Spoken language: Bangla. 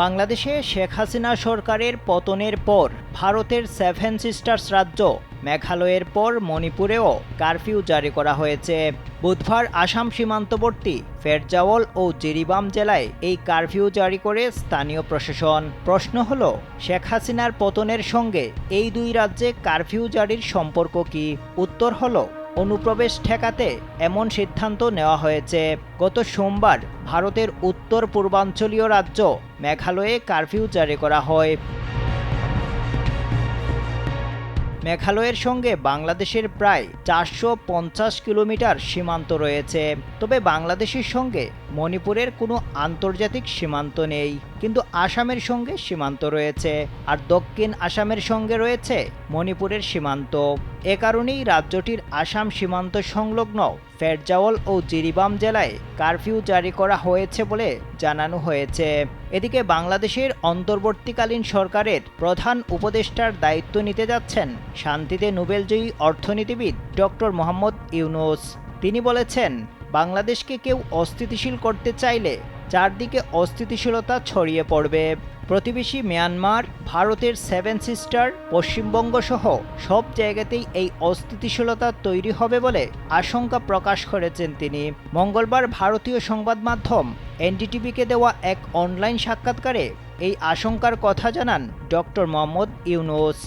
বাংলাদেশে শেখ হাসিনা সরকারের পতনের পর ভারতের সেভেন সিস্টার্স রাজ্য মেঘালয়ের পর মণিপুরেও কারফিউ জারি করা হয়েছে। বুধবার আসাম সীমান্তবর্তী ফেরজাওল ও জিরিবাম জেলায় এই কারফিউ জারি করে স্থানীয় প্রশাসন। প্রশ্ন হলো, শেখ হাসিনার পতনের সঙ্গে এই দুই রাজ্যে কারফিউ জারির সম্পর্ক কি? উত্তর হলো, অনুপ্রবেশ ঠেকাতে এমন সিদ্ধান্ত নেওয়া হয়েছে। গত সোমবার ভারতের উত্তর পূর্বাঞ্চলীয় রাজ্য মেঘালয়ে কারফিউ জারি করা হয়। মেঘালয়ের সঙ্গে বাংলাদেশের প্রায় ৪৫০ কিলোমিটার সীমান্ত রয়েছে। তবে বাংলাদেশের সঙ্গে মণিপুরের কোনো আন্তর্জাতিক সীমান্ত নেই, কিন্তু আসামের সঙ্গে সীমান্ত রয়েছে, আর দক্ষিণ আসামের সঙ্গে রয়েছে মণিপুরের সীমান্ত। এ কারণেই রাজ্যটির আসাম সীমান্ত সংলগ্ন ফেরজাওল ও জিরিবাম জেলায় কারফিউ জারি করা হয়েছে বলে জানানো হয়েছে। এদিকে বাংলাদেশের অন্তর্বর্তীকালীন সরকারের প্রধান উপদেষ্টার দায়িত্ব নিতে যাচ্ছেন শান্তিতে নোবেলজয়ী অর্থনীতিবিদ ডক্টর মোহাম্মদ ইউনূস। তিনি বলেছেন, বাংলাদেশকে কেউ অস্থিতিশীল করতে চাইলে চারদিকে অস্থিতিশীলতা ছড়িয়ে পড়বে। প্রতিবেশী মিয়ানমার, ভারতের সেভেন সিস্টার, পশ্চিমবঙ্গ সহ সব জায়গাতেই এই অস্থিতিশীলতা তৈরি হবে বলে আশঙ্কা প্রকাশ করেছেন তিনি। মঙ্গলবার ভারতীয় সংবাদ মাধ্যম এনডিটিভিকে দেওয়া এক অনলাইন সাক্ষাৎকারে এই আশঙ্কার কথা জানান ডক্টর মোহাম্মদ ইউনূস।